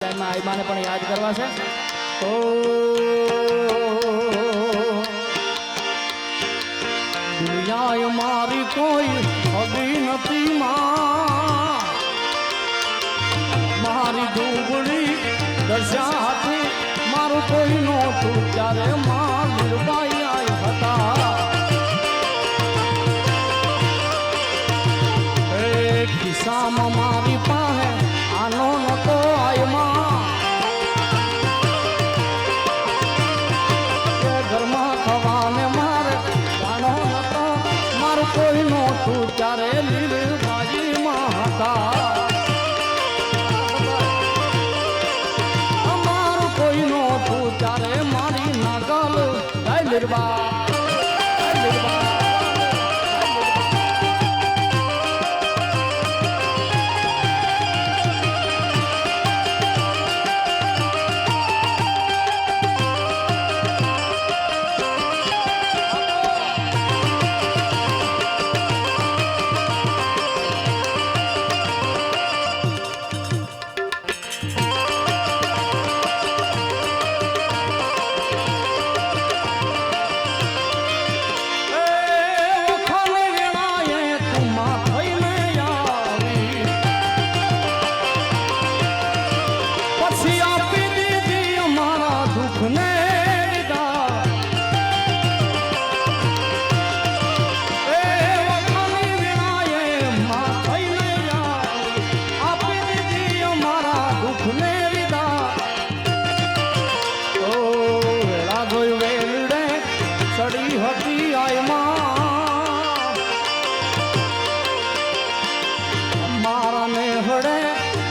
આઈમાને પણ યાદ કરવા છે. ઓ દુનિયા મારી કોઈ હદી નથી માં, મારી ડુંગળી દશાથી મારું કોઈ નહોતું ત્યારે માં નિર્ભાઈ આઈ હતા. ખિસ્સામાં મારી પાસે આનો નતો આયમાં, ઘરમાં ખવાને મારે આનો નતો મારું કોઈ નહોતું ત્યારે લીલબાજીમાં હતા. મારું કોઈ નહોતું ત્યારે મારી નાગલ જય લીલબા.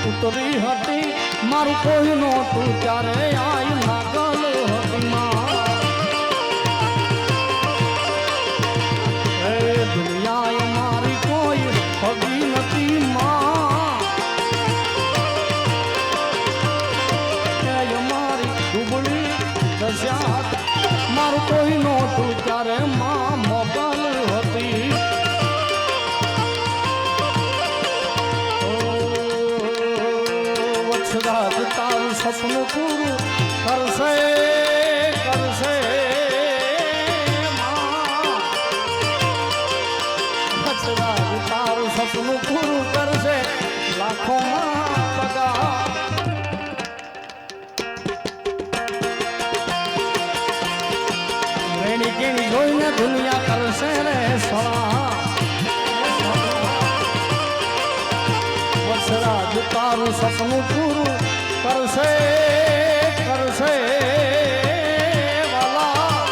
ઉતરી હતી મારું કોઈ નહોતું ત્યારે આઈ નાગલ હતી માં. એ દુનિયાએ મારી કોઈ હગી નથી માં, મારી ડુબળી દશા મારું કોઈ નહોતું ત્યારે માં મોગલ હતી. તારું સપનું પૂરું કરશે કરશે તારું સપનું પૂરું કરશે લાખોમાં પગા. રેણી કેણી જોઈને દુનિયા કરશે રે સળા. વત્સરાજ તારું સપનું પૂરું કરશે કરશે વાલા.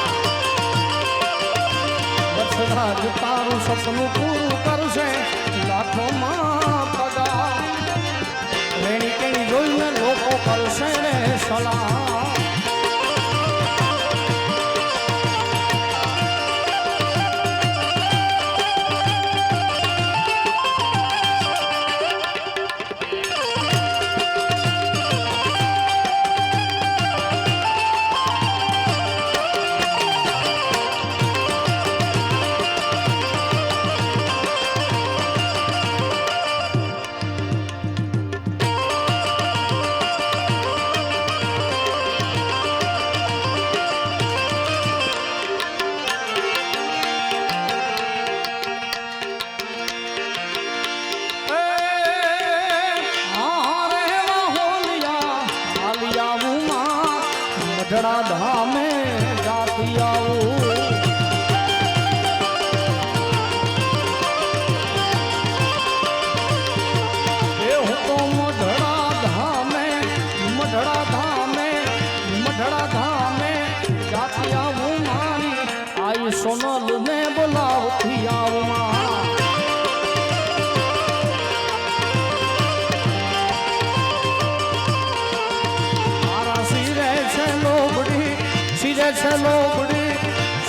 વત્સરાજ તારું સપનું પૂરું કરશે લાખોમાં પગા. રેણી કેણી જોઈને લોકો કરશે ને સલાહ. મઢડા ધામે જાતી આવું, એ હું તો મઢડા ધામે જાતી આવું મારી આઈ સોનલ ને બોલાવતી આવું માં.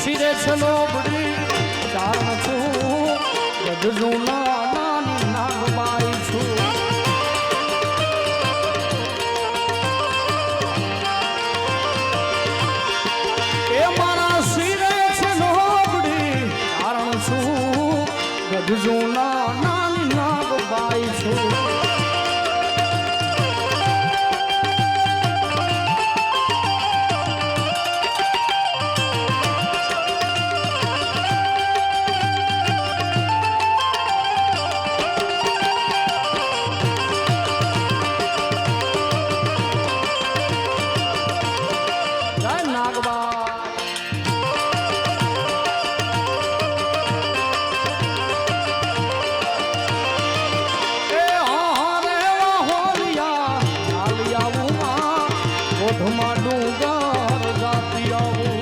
સિરે છે લોબડી ચારણ છું ગઢનું નાની નાગબાઈ છું. એ મારા સિરે છે લોબડી ચારણ છું ગઢનું નાની નાગબાઈ છું. ઓઢમાં ડુંગર જાતી આવું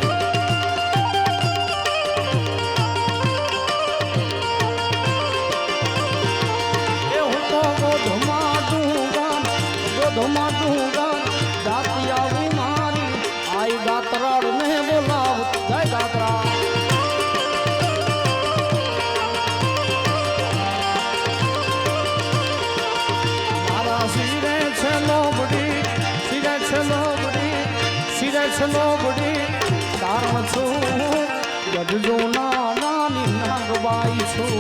એ હું તો ઓઢમાં ડુંગર જાતી આવું મારી આઈ ગાત્રાળ ને બોલાવ જય ગાત્રા લોબડી કારણ છું ગજજો નાની નાગબાઈ છું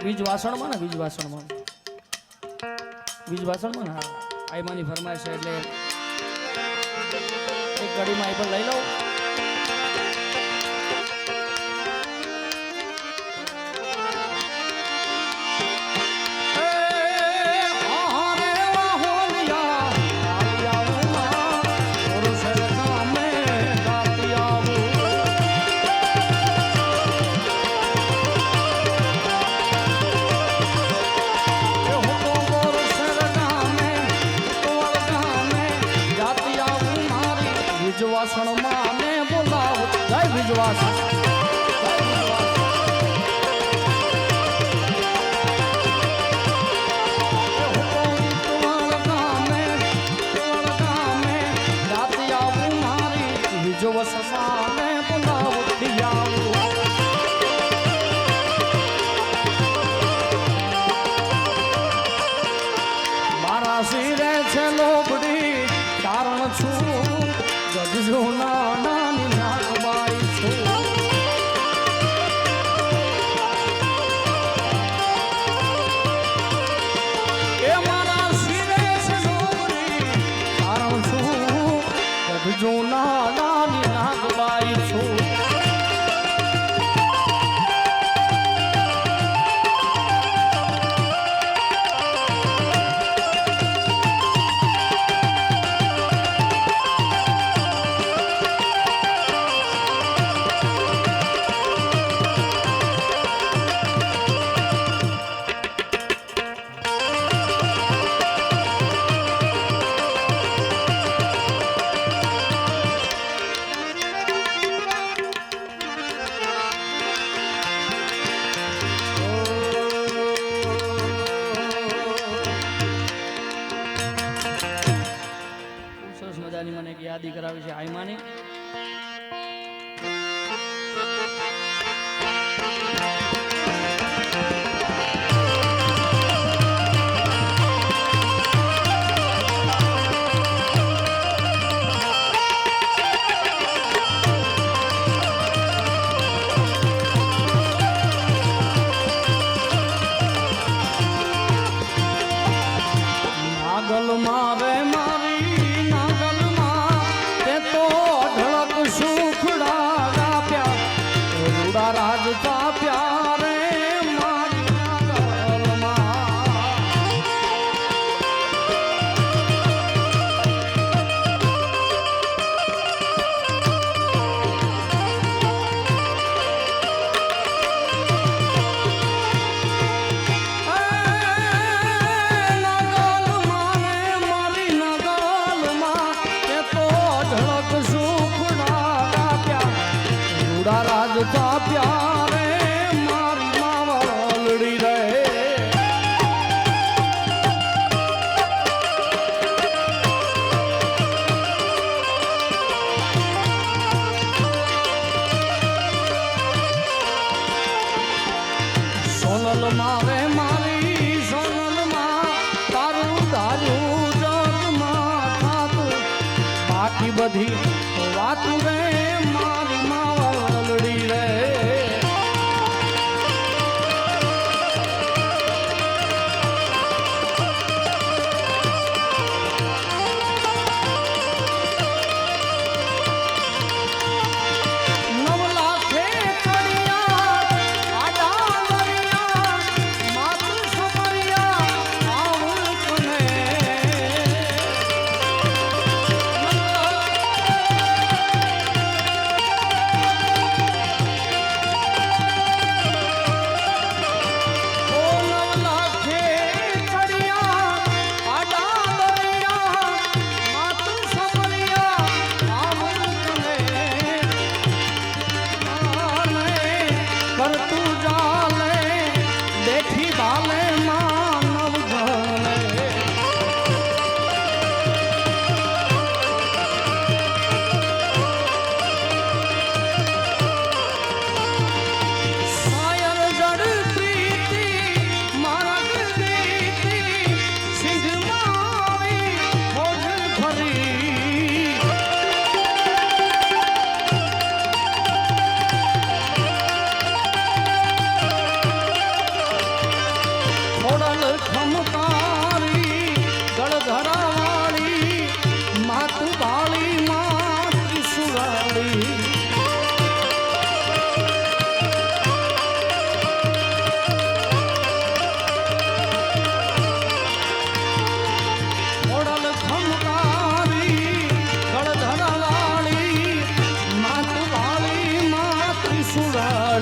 બીજ વાસણમાં ને બીજ વાસણમાં હા આઈમાની ફરમાઈશ છે એટલે એક ઘડીમાં આઈ પર લઈ લઉં વાસણમાં ને બોલાવ જય વિજવાસણ મારા શિરે છે લોબડી કારણ છું ગજજો નાની નાગબાઈ છું એ મારા શિરે છે લોબડી કારણ છું ગજજો નાની નાગબાઈ છું મને એક યાદી કરાવી છે આઈમાની નાગલ મારે મારી નાગલ રાજ તાપ્યા રે મારી નાગલમાં મારી નાગલમાં તે તો ઢળક સુખડા કાપ્યા રાજ તાપ્યા રે મારી માવલડી રે સોનલ મારે મારી સોનલમાં તારું ધાર્યું જગમાં થાતું બાકી બધી વાતું રે મારી માવલડી રે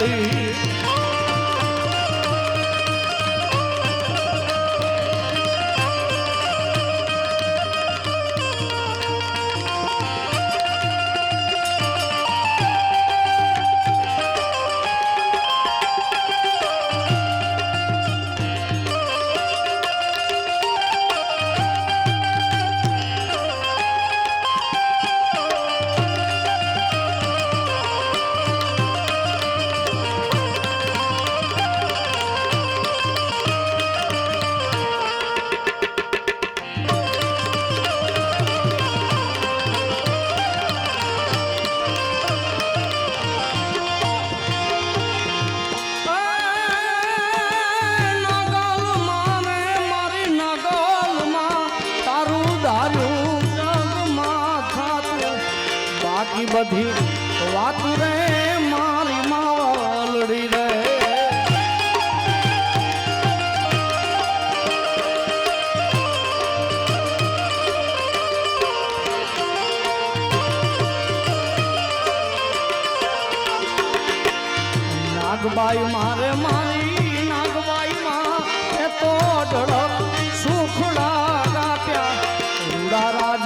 મેલડી બધી વાત રે મારી માવલડી રે નાગબાઈ મારે મારી નાગબાઈ માં એ તો ઢળક સુખડા ગાપ્યા રાજ